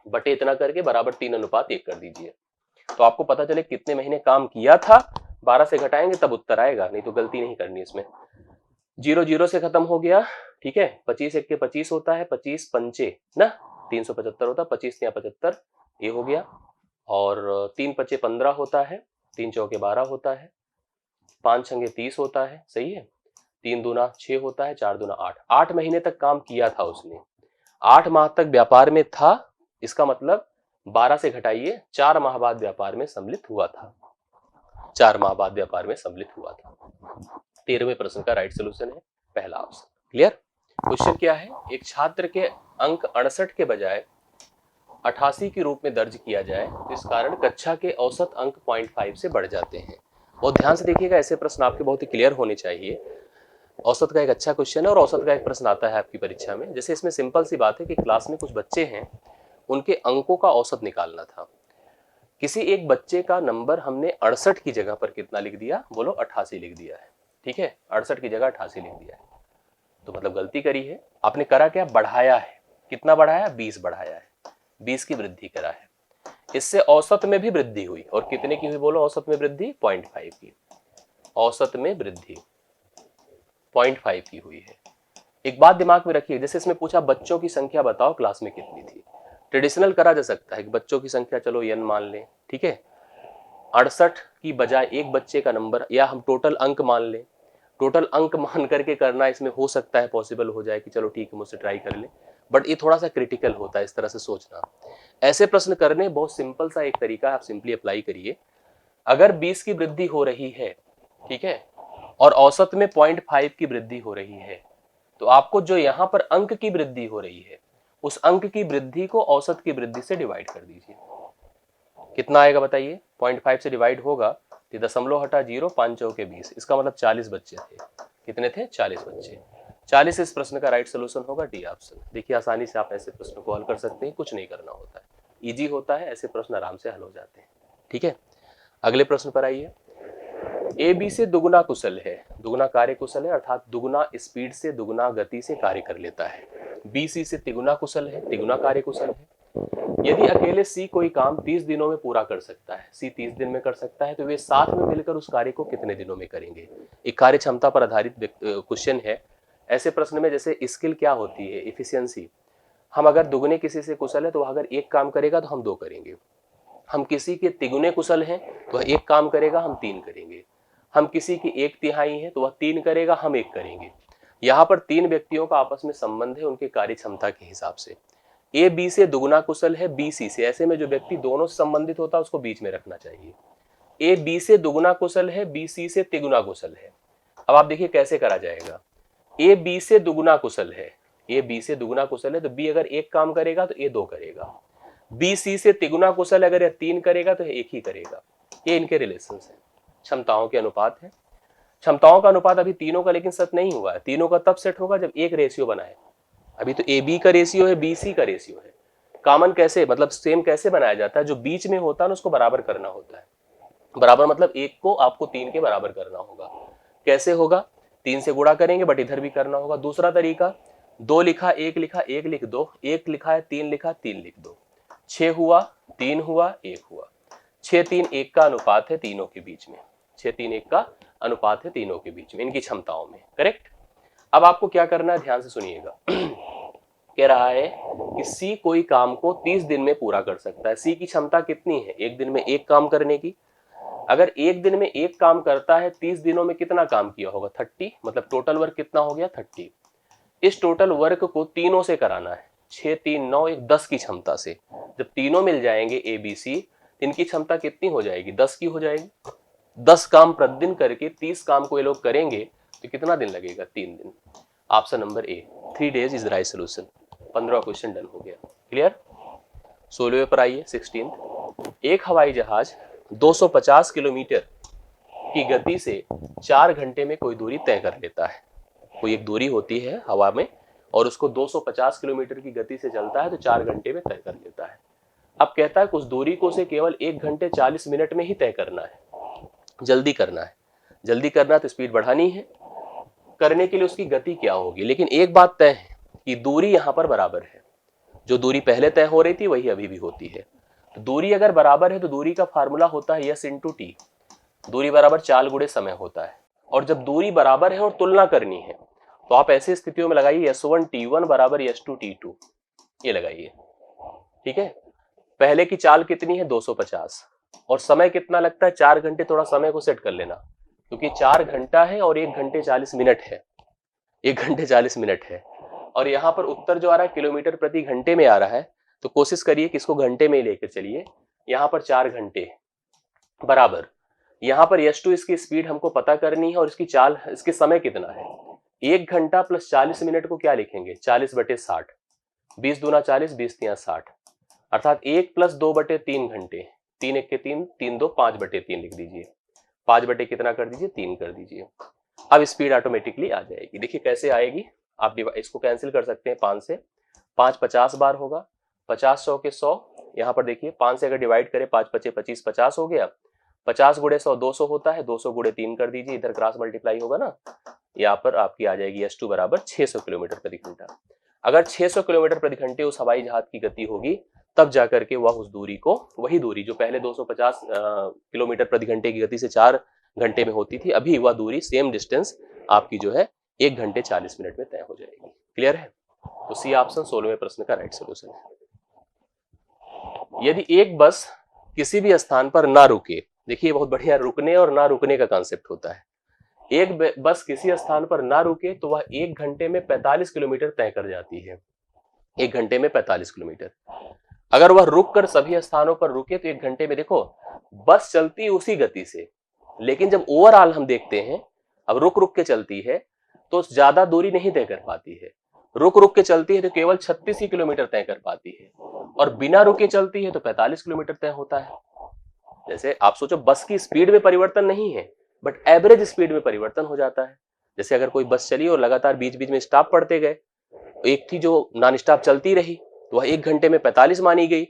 बटे इतना करके बराबर 3:1 कर दीजिए, तो आपको पता चले कितने महीने काम किया था, 12 से घटाएंगे तब उत्तर आएगा, नहीं तो गलती नहीं करनी इसमें। 0 से खत्म हो गया, ठीक है। 25 1 के 25 होता है, 25 पंचे ना 375 होता है, 25 या 75 ये हो गया, और 3 पचे 15 होता है, 3 चौके 12 होता है, 5 छंगे 30 होता है, सही है, 3 दूना 6 होता है, 4 दूना 8, 8 महीने तक काम किया था उसने, 8 माह तक व्यापार में था, इसका मतलब 12 से घटाइए, 4 माह बाद व्यापार में सम्मिलित हुआ था, 4 माह बाद व्यापार में सम्मिलित हुआ था। 13वें प्रश्न का राइट सोल्यूशन है पहला ऑप्शन। क्लियर। क्वेश्चन क्या है, एक छात्र के अंक 68 के बजाय 88 के रूप में दर्ज किया जाए, इस कारण कक्षा के औसत अंक 0.5 से बढ़ जाते हैं। बहुत ध्यान से देखिएगा, ऐसे प्रश्न आपके बहुत ही क्लियर होने चाहिए। औसत का एक अच्छा क्वेश्चन है और औसत का एक प्रश्न आता है आपकी परीक्षा में। जैसे इसमें सिंपल सी बात है कि क्लास में कुछ बच्चे हैं, उनके अंकों का औसत निकालना था। किसी एक बच्चे का नंबर हमने 68 की जगह पर कितना लिख दिया, बोलो 88 लिख दिया है। ठीक है, 68 की जगह 88 लिख दिया है, तो मतलब गलती करी है आपने। करा क्या, बढ़ाया है। कितना बढ़ाया, 20 बढ़ाया है, 20 की वृद्धि करा है। इससे औसत में भी वृद्धि हुई, और कितने की हुई बोलो औसत में वृद्धि, 0.5 की। औसत में वृद्धि 0.5 की हुई है। एक बात दिमाग में रखिए, जैसे इसमें पूछा बच्चों की संख्या बताओ क्लास में कितनी थी, ट्रेडिशनल करा जा सकता है कि बच्चों की संख्या चलो n मान लें, ठीक है। 68 की बजाय एक बच्चे का नंबर, या हम टोटल अंक मान लें। टोटल अंक मान करके करना इसमें हो सकता है पॉसिबल हो जाए कि चलो ठीक है मुझसे ट्राई कर ले, बट ये थोड़ा सा क्रिटिकल होता है इस तरह से सोचना। ऐसे प्रश्न करने बहुत सिंपल सा एक तरीका है, आप सिंपली अप्लाई करिए। अगर 20 की वृद्धि हो रही है, ठीक है, और औसत में 0.5 की वृद्धि हो रही है, तो आपको जो यहां पर अंक की वृद्धि हो रही है, उस अंक की वृद्धि को औसत की वृद्धि से डिवाइड कर दीजिए। कितना आएगा बताइए, 0.5 से डिवाइड होगा तो दशमलव हटा 0, 5 चौके 20, इसका मतलब 40 बच्चे थे। कितने थे, 40 बच्चे। 40 इस प्रश्न का राइट सोल्यूशन होगा डी ऑप्शन। देखिए आसानी से आप ऐसे प्रश्न को हल कर सकते हैं, कुछ नहीं करना होता है, इजी होता है, ऐसे प्रश्न आराम से हल हो जाते हैं। ठीक है, अगले प्रश्न पर आइए। ए बी से दुगुना कुशल है, दुगुना कार्य कुशल है, अर्थात दुगुना स्पीड से दुगुना गति से कार्य कर लेता है। बी सी से तिगुना कुशल है, तिगुना कार्य कुशल है। यदि अकेले सी कोई काम 30 दिनों में पूरा कर सकता है, सी 30 दिन में कर सकता है, तो वे साथ में मिलकर उस कार्य को कितने दिनों में करेंगे। एक कार्य क्षमता पर आधारित क्वेश्चन है। ऐसे प्रश्न में जैसे स्किल क्या होती है, इफिशियंसी। हम अगर दुगने किसी से कुशल है तो वह अगर एक काम करेगा तो हम दो करेंगे। हम किसी के तिगुने कुशल हैं तो वह एक काम करेगा, हम तीन करेंगे। हम किसी की एक तिहाई है तो वह तीन करेगा, हम एक करेंगे। यहाँ पर तीन व्यक्तियों का आपस में संबंध है उनके कार्य क्षमता के हिसाब से। ए बी से दुगुना कुशल है बी सी से, ऐसे में जो व्यक्ति दोनों से संबंधित होता है उसको बीच में रखना चाहिए। ए बी से दुगुना कुशल है बी सी से तिगुना कुशल है। अब आप देखिए कैसे करा जाएगा। ए बी से दुगुना कुशल है, ए बी से दुगुना कुशल है तो बी अगर एक काम करेगा तो ए दो करेगा। बी सी से तिगुना कुशल अगर यह तीन करेगा तो एक ही करेगा। ये इनके रिलेशन है, क्षमताओं के अनुपात है। क्षमताओं का अनुपात अभी तीनों का लेकिन सेट नहीं हुआ है, तीनों का तब सेट होगा जब एक रेशियो बनाए। अभी तो ए बी का रेशियो है, बी सी का रेशियो है। कॉमन कैसे, मतलब सेम कैसे बनाया जाता है, जो बीच में होता है ना उसको बराबर करना होता है। बराबर मतलब एक को आपको तीन के बराबर करना होगा। कैसे होगा, तीन से गुणा करेंगे बट इधर भी करना होगा। दूसरा तरीका, दो लिखा एक लिखा एक लिख दो, एक लिखा है तीन लिखा तीन लिख दो। 6 हुआ, 3 हुआ, 1 हुआ। 6 3 1 का अनुपात है तीनों के बीच में, 6 3 1 का अनुपात है तीनों के बीच में इनकी क्षमताओं में, करेक्ट। अब आपको क्या करना है, ध्यान से सुनिएगा। कह रहा है कि सी कोई काम को 30 दिन में पूरा कर सकता है। सी की क्षमता कितनी है, एक दिन में एक काम करने की। अगर एक दिन में एक काम करता है, 30 दिनों में कितना काम किया होगा, 30, मतलब टोटल वर्क कितना हो गया, 30। इस टोटल वर्क को तीनों से कराना है, 6 3 9 1 10 की क्षमता से। जब तीनों मिल जाएंगे ए बी सी, इनकी क्षमता कितनी हो जाएगी, 10 की हो जाएगी। 10 काम प्रतिदिन करके 30 काम को ये लोग करेंगे तो कितना दिन लगेगा, 3 दिन। Option number A, 3 days is right solution. 15 question done हो गया, क्लियर। 16वें पर आइए, 16। एक हवाई जहाज 250 किलोमीटर की गति से 4 घंटे में कोई दूरी तय कर लेता है। कोई एक दूरी होती है हवा में और उसको 250 किलोमीटर की गति से चलता है तो 4 घंटे में तय कर लेता है। अब कहता है उस दूरी को से केवल 1 घंटे 40 मिनट में ही तय करना है, जल्दी करना है। जल्दी करना है तो स्पीड बढ़ानी है, करने के लिए उसकी गति क्या होगी। लेकिन एक बात तय है कि दूरी यहां पर बराबर है, जो दूरी पहले तय हो रही थी वही अभी भी होती है। तो दूरी अगर बराबर है तो दूरी का फार्मूला होता है यस इंटू टी, दूरी बराबर चाल गुणे समय होता है। और जब दूरी बराबर है और तुलना करनी है तो आप ऐसी स्थितियों में लगाइए S1 T1 बराबर S2 T2, ये लगाइए, ठीक है। पहले की चाल कितनी है 250 और समय कितना लगता है 4 घंटे, थोड़ा समय को सेट कर लेना क्योंकि 4 घंटा है और 1 घंटे 40 मिनट है, 1 घंटे 40 मिनट है। और यहाँ पर उत्तर जो आ रहा है किलोमीटर प्रति घंटे में आ रहा है, तो कोशिश करिए कि इसको घंटे में ही लेकर चलिए। यहाँ पर 4 घंटे बराबर, यहाँ पर S2 इसकी स्पीड हमको पता करनी है और इसकी चाल, इसके समय कितना है। 1 घंटा प्लस 40 मिनट को क्या लिखेंगे, 40/60, 20 दूना 40, 20 तिया 60, अर्थात 1 + 2/3 घंटे। 3 1 के 3, 3 2 5/3 लिख दीजिए, 5 बटे कितना कर दीजिए, 3 कर दीजिए। अब स्पीड ऑटोमेटिकली आ जाएगी। देखिए कैसे आएगी, आप इसको कैंसिल कर सकते हैं 5 से, 5 50 बार होगा, 50 100 के 100, यहाँ पर देखिए 5 से अगर डिवाइड करें 5 5 25 50 हो गया, 50 गुणे 100 200 होता है, 200 गुणे 3 कर दीजिए, इधर क्रॉस मल्टीप्लाई होगा ना, यहाँ पर आपकी आ जाएगी S2 बराबर 600 किलोमीटर प्रति घंटा। अगर 600 किलोमीटर प्रति घंटे उस हवाई जहाज की गति होगी, तब जाकर के वह उस दूरी को, वही दूरी जो पहले 250 किलोमीटर प्रति घंटे की गति से 4 घंटे में होती थी, अभी वह दूरी सेम डिस्टेंस आपकी जो है 1 घंटे 40 मिनट में तय हो जाएगी। क्लियर है? तो सी ऑप्शन 16वें प्रश्न का राइट सोल्यूशन है। यदि एक बस किसी भी स्थान पर ना रुके, देखिए बहुत बढ़िया रुकने और ना रुकने का कॉन्सेप्ट होता है। एक बस किसी स्थान पर ना रुके तो वह 1 घंटे में 45 किलोमीटर तय कर जाती है। 1 घंटे में 45 किलोमीटर। अगर वह रुक कर सभी स्थानों पर रुके तो 1 घंटे में, देखो बस चलती उसी गति से, लेकिन जब ओवरऑल हम देखते हैं, अब रुक रुक के चलती है तो ज्यादा दूरी नहीं तय कर पाती है। रुक रुक के चलती है तो केवल 36 ही किलोमीटर तय कर पाती है, और बिना रुके चलती है तो 45 किलोमीटर तय होता है। जैसे आप सोचो, बस की स्पीड में परिवर्तन नहीं है, बट एवरेज स्पीड में परिवर्तन हो जाता है। जैसे अगर कोई बस चली और लगातार बीच बीच में स्टॉप पड़ते गए, एक थी जो नॉन स्टॉप चलती रही तो वह 1 घंटे में 45 मानी गई,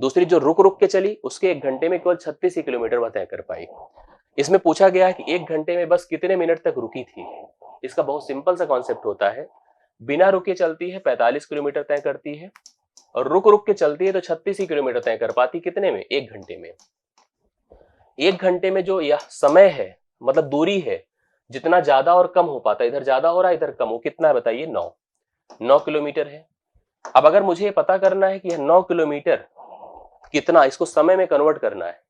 दूसरी जो रुक रुक के चली उसके 1 घंटे में केवल 36 ही किलोमीटर वह तय कर पाई। इसमें पूछा गया है कि 1 घंटे में बस कितने मिनट तक रुकी थी। इसका बहुत सिंपल सा कॉन्सेप्ट होता है, बिना रुके चलती है 45 किलोमीटर तय करती है, और रुक रुक के चलती है तो 36 ही किलोमीटर तय कर पाती, कितने में? 1 घंटे में। 1 घंटे में जो यह समय है, मतलब दूरी है, जितना ज्यादा और कम हो पाता है, इधर ज्यादा हो रहा है इधर कम हो, कितना है बताइए? 9 किलोमीटर है। अब अगर मुझे पता करना है कि यह 9 किलोमीटर कितना, इसको समय में कन्वर्ट करना है।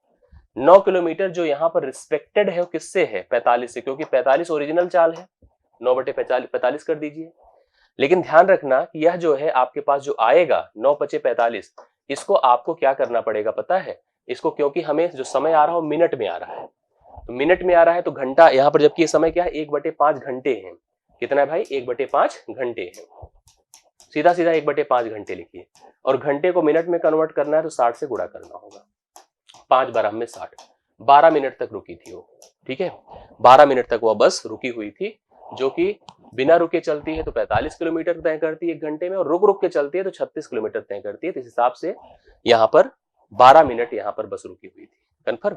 9 किलोमीटर जो यहाँ पर रिस्पेक्टेड है वो किससे है? 45 से, क्योंकि 45 ओरिजिनल चाल है, 9/45 कर दीजिए। लेकिन ध्यान रखना कि यह जो है आपके पास जो आएगा 9/45, इसको आपको क्या करना पड़ेगा पता है? इसको, क्योंकि हमें जो समय आ रहा है वो मिनट में आ रहा है, तो मिनट में आ रहा है तो घंटा यहाँ पर, जबकि ये समय क्या है? 1/5 घंटे है। कितना है भाई? 1/5 घंटे है। सीधा सीधा 1/5 घंटे लिखिए, और घंटे को मिनट में कन्वर्ट करना है तो 60 से गुणा करना होगा। 5 12 में 60, 12 मिनट तक रुकी थी वो। ठीक है, 12 मिनट तक वह बस रुकी हुई थी, जो कि बिना रुके चलती है तो 45 किलोमीटर तय करती है 1 घंटे में, और रुक रुक के चलती है तो 36 किलोमीटर तय करती है। तो इस हिसाब से यहाँ पर 12 मिनट यहाँ पर बस रुकी हुई थी। कन्फर्म?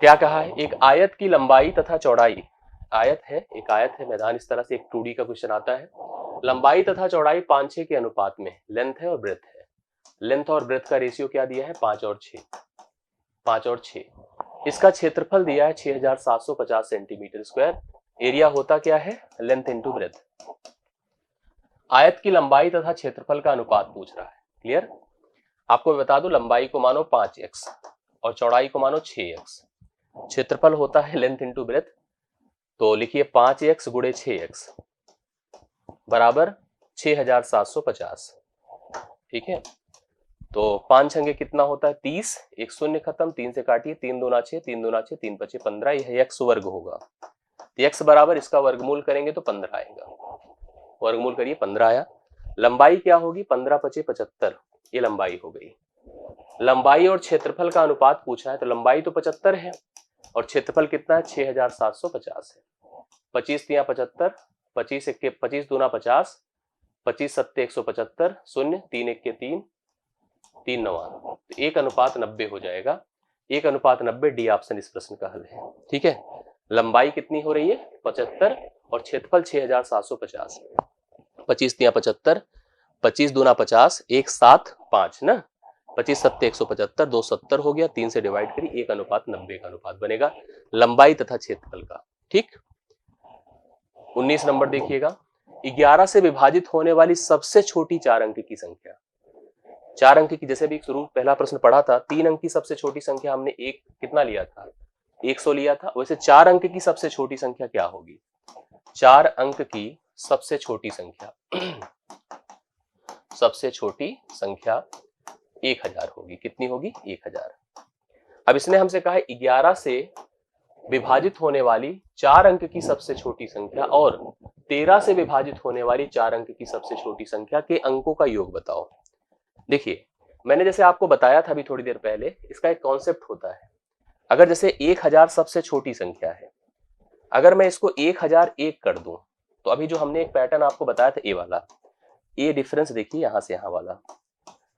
क्या कहा है? एक आयत की लंबाई तथा चौड़ाई, आयत है, एक आयत है, मैदान इस तरह से, एक 2D का क्वेश्चन आता है। लंबाई तथा चौड़ाई 5-6 के अनुपात में, लेंथ है और ब्रेथ है। लेंथ और ब्रेथ का रेशियो क्या दिया है? 5 और 6, 5 और 6। इसका क्षेत्रफल दिया है 6750 सेंटीमीटर स्क्वायर। एरिया होता क्या है? Length into breadth. आयत की लंबाई तथा क्षेत्रफल का अनुपात पूछ रहा है। क्लियर? आपको बता दो, लंबाई को मानो 5x और चौड़ाई को मानो 6x। क्षेत्रफल होता है लेंथ इंटू ब्रेथ, तो लिखिए 5x गुणे 6x बराबर 6750। ठीक है, तो 5 छंगे कितना होता है? 30, एक शून्य खत्म, 3 से काटिए, 3 दूना 6, 3 दूना 6, 3 5 15, यह x वर्ग होगा। तो x बराबर, इसका वर्गमूल करेंगे तो 15 आएगा, वर्गमूल करिए 15 आया। लंबाई क्या होगी? 15 5 75, ये लंबाई हो गई। लंबाई और क्षेत्रफल का अनुपात पूछा है, तो लंबाई तो 75 है और क्षेत्रफल कितना है? 6750 है। 25 तिया 75, 25 दूना 50, 25 सत्ते 175, शून्य, 3 1 के 3, 3 9, तो 1:90 हो जाएगा। 1:90 डी ऑप्शन इस प्रश्न का हल है। ठीक है, लंबाई कितनी हो रही है? 75 और क्षेत्रफल 6750। 25 तिया 75, 25 दूना 50, 1 7 5 ना, 25 सत्ते 175, 2 70 हो गया, 3 से डिवाइड करिए, 1:90 का अनुपात बनेगा लंबाई तथा क्षेत्रफल का। ठीक, 19 नंबर देखिएगा, 11 से विभाजित होने वाली सबसे छोटी 4 अंक की संख्या। 4 अंक की, जैसे भी शुरू पहला प्रश्न पढ़ा था, 3 अंक की सबसे छोटी संख्या हमने एक कितना लिया था? 100 लिया था। वैसे 4 अंक की सबसे छोटी संख्या क्या होगी? 4 अंक की सबसे छोटी संख्या सबसे छोटी संख्या 1000 होगी। कितनी होगी? 1000। अब इसने हमसे कहा है 11 से विभाजित होने वाली 4 अंक की सबसे छोटी संख्या और 13 से विभाजित होने वाली 4 अंक की सबसे छोटी संख्या के अंकों का योग बताओ। देखिए, मैंने जैसे आपको बताया था अभी थोड़ी देर पहले, इसका एक कॉन्सेप्ट होता है। अगर जैसे 1000 सबसे छोटी संख्या है अगर मैं इसको 1001 कर दूं तो अभी जो हमने एक पैटर्न आपको बताया था, ए वाला, ये डिफरेंस देखिए यहां से यहां वाला,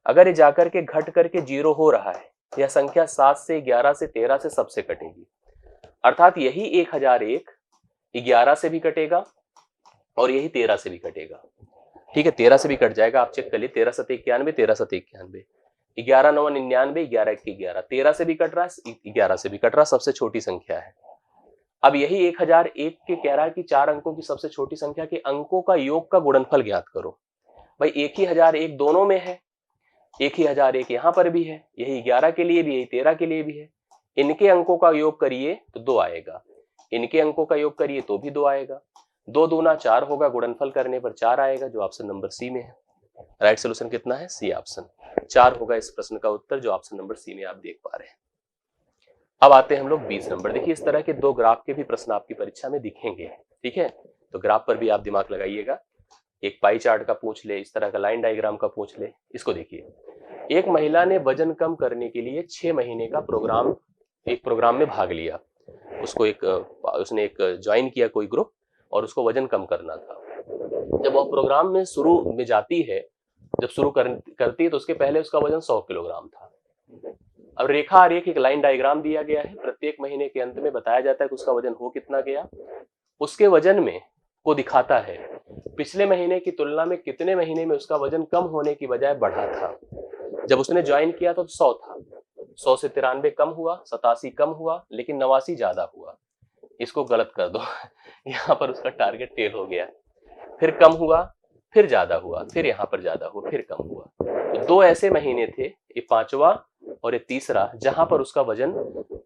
अगर ये जाकर के घट करके 0 हो रहा है, यह संख्या 7 से 11 से 13 से सबसे कटेगी, अर्थात यही 1001 11 से भी कटेगा और यही 13 से भी कटेगा। ठीक है, 13 से भी कट जाएगा, आप चेक कर लिए, 13 7 91, 13 7 91, 11 9 99, 11 1 11, 13 से भी कट रहा है, 11 से भी कट रहा, सबसे छोटी संख्या है। अब यही 1001 के कह रहा है कि 4 अंकों की सबसे छोटी संख्या के अंकों का योग का गुणनफल ज्ञात करो। भाई एक ही 1001 दोनों में है, एक ही 1001 यहां पर भी है, यही 11 के लिए भी, यही 13 के लिए भी है। इनके अंकों का योग करिए तो 2 आएगा, इनके अंकों का योग करिए तो भी 2 आएगा, 2 दूना 4 होगा, गुणनफल करने पर 4 आएगा, जो ऑप्शन नंबर सी में है। राइट सोल्यूशन कितना है? सी ऑप्शन, 4 होगा इस प्रश्न का उत्तर, जो ऑप्शन नंबर सी में आप देख पा रहे हैं। अब आते हैं हम लोग 20 नंबर। देखिए इस तरह के 2 ग्राफ के भी प्रश्न आपकी परीक्षा में दिखेंगे। ठीक है, तो ग्राफ पर भी आप दिमाग लगाइएगा। एक पाई चार्ट का पूछ ले, इस तरह का लाइन डायग्राम का पूछ ले। इसको देखिए, एक महिला ने वजन कम करने के लिए 6 महीने का एक प्रोग्राम में भाग लिया। उसने एक ज्वाइन किया कोई ग्रुप और उसको वजन कम करना था। जब वो प्रोग्राम में शुरू में जाती है, जब शुरू करती है तो उसके पहले उसका वजन 100 किलोग्राम था। अब रेखा आरेख एक लाइन डायग्राम दिया गया है, प्रत्येक महीने के अंत में बताया जाता है कि उसका वजन हो कितना गया। उसके वजन में को दिखाता है पिछले महीने की तुलना में कितने महीने में उसका वजन कम होने की बजाय बढ़ा था। जब उसने ज्वाइन किया तो 100 था, 100 से 93 कम हुआ, 87 कम हुआ, लेकिन 89 ज्यादा हुआ। इसको गलत कर दो यहाँ पर उसका टारगेट फेल हो गया। फिर कम हुआ, फिर ज्यादा हुआ, फिर यहाँ पर ज्यादा हुआ, फिर कम हुआ। तो 2 ऐसे महीने थे, ये 5वां और ये तीसरा, जहां पर उसका वजन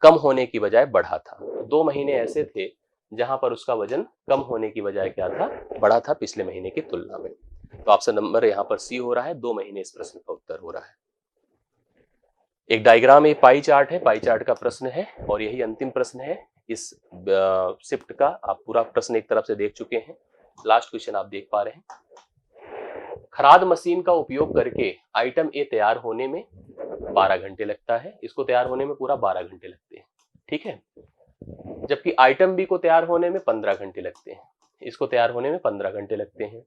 कम होने की बजाय बढ़ा था। 2 महीने ऐसे थे जहां पर उसका वजन कम होने की बजाय क्या था? बढ़ा था पिछले महीने की तुलना में। तो ऑप्शन नंबर यहाँ पर सी हो रहा है, 2 महीने इस प्रश्न का उत्तर हो रहा है। एक डायग्राम, ये पाई चार्ट है, पाई चार्ट का प्रश्न है और यही अंतिम प्रश्न है इस शिफ्ट का। आप पूरा प्रश्न एक तरफ से देख चुके हैं, लास्ट क्वेश्चन आप देख पा रहे हैं। खराद मशीन का उपयोग करके आइटम ए तैयार होने में 12 घंटे लगता है, इसको तैयार होने में पूरा 12 घंटे लगते हैं। ठीक है, जबकि आइटम बी को तैयार होने में 15 घंटे लगते हैं, इसको तैयार होने में 15 घंटे लगते हैं।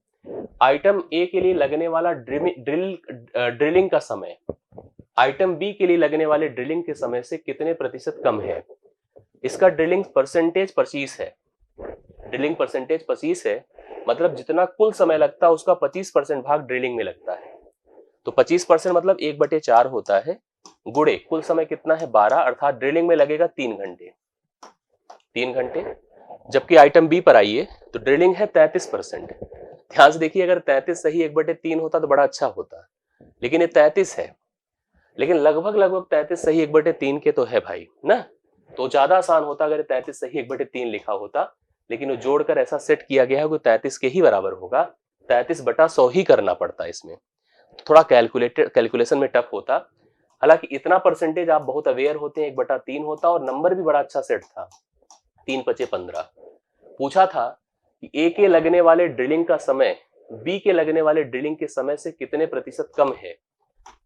आइटम ए के लिए लगने वाला ड्रिलिंग का समय आइटम बी के लिए लगने वाले ड्रिलिंग के समय से कितने प्रतिशत कम है? इसका ड्रिलिंग परसेंटेज 25 है, ड्रिलिंग परसेंटेज 25 है, मतलब जितना कुल समय लगता है उसका 25% भाग ड्रिलिंग में लगता है। तो 25% मतलब 1/4 होता है, गुणे कुल समय कितना है? 12, अर्थात ड्रिलिंग में लगेगा 3 घंटे, 3 घंटे। जबकि आइटम बी पर आइए तो ड्रिलिंग है 33%। ध्यान से देखिए, अगर 33 सही 1/3 होता तो बड़ा अच्छा होता, लेकिन ये 33 है, लेकिन लगभग 33 सही 1/3 के तो है भाई ना। तो ज्यादा आसान होता अगर 33 सही 1/3 लिखा होता, लेकिन वो जोड़कर ऐसा सेट किया गया है कि 33 के ही बराबर होगा, 33/100 ही करना पड़ता है इसमें। थोड़ा कैलकुलेशन में टफ होता। हालांकि इतना परसेंटेज आप बहुत अवेयर होते हैं, 1/3 होता और नंबर भी बड़ा अच्छा सेट था, 3 × 5 = 15। पूछा था कि ए के लगने वाले ड्रिलिंग का समय बी के लगने वाले ड्रिलिंग के समय से कितने प्रतिशत कम है।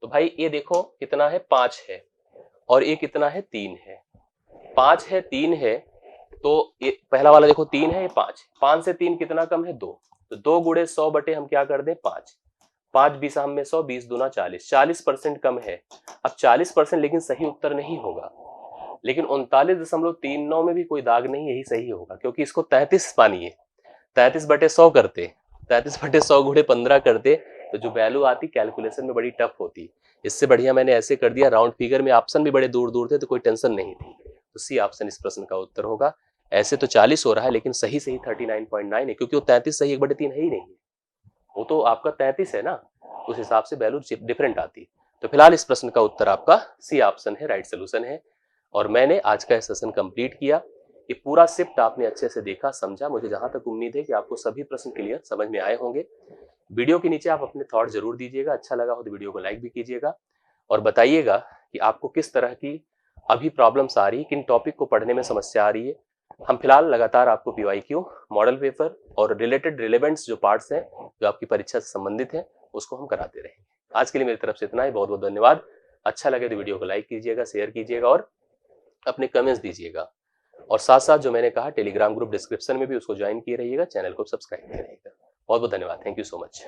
तो भाई ये देखो कितना है, 5 है, और ये कितना है, 3 है। 5 है, 3 है, तो ये पहला वाला देखो 3 है, ये 5 से 3 कितना कम है? 2। तो 2 × 100 बटे हम क्या कर दें? 5, 5 20 हम में 100, 20 दूना 40, 40% कम है। अब 40% लेकिन सही उत्तर नहीं होगा, लेकिन 39.39 में भी कोई दाग नहीं, यही सही होगा, क्योंकि इसको 33 मानिए, 33/100 करते, 33/100 × 15 करते तो जो वैल्यू आती कैलकुलेशन में बड़ी टफ होती। इससे बढ़िया मैंने ऐसे कर दिया, राउंड फिगर में ऑप्शन भी बड़े दूर दूर थे तो कोई टेंशन नहीं थी। तो सी ऑप्शन इस प्रश्न का उत्तर होगा। ऐसे तो 40 हो रहा है, लेकिन सही 39.9 है, क्योंकि वो 33 सही 1/3 है ही नहीं, वो तो आपका 33 है ना, उस हिसाब से वैल्यू डिफरेंट आती। तो फिलहाल इस प्रश्न का उत्तर आपका सी ऑप्शन है, राइट सोल्यूशन है। और मैंने आज का सेशन कंप्लीट किया। ये पूरा शिफ्ट आपने अच्छे से देखा, समझा। मुझे जहां तक उम्मीद है कि आपको सभी प्रश्न क्लियर समझ में आए होंगे। वीडियो के नीचे आप अपने थॉट जरूर दीजिएगा, अच्छा लगा हो तो वीडियो को लाइक भी कीजिएगा और बताइएगा कि आपको किस तरह की अभी प्रॉब्लम्स आ रही है, किन टॉपिक को पढ़ने में समस्या आ रही है। हम फिलहाल लगातार आपको पीवाईक्यू, मॉडल पेपर और रिलेटेड रिलेवेंट्स जो पार्ट्स हैं जो आपकी परीक्षा से संबंधित हैं उसको हम कराते रहेंगे। आज के लिए मेरी तरफ से इतना ही, बहुत बहुत धन्यवाद। अच्छा लगे तो वीडियो को लाइक कीजिएगा, शेयर कीजिएगा और अपने कमेंट्स दीजिएगा। और साथ साथ जो मैंने कहा टेलीग्राम ग्रुप डिस्क्रिप्शन में भी उसको ज्वाइन किए रहिएगा, चैनल को सब्सक्राइब किए रहिएगा। बहुत बहुत धन्यवाद। Thank you so much.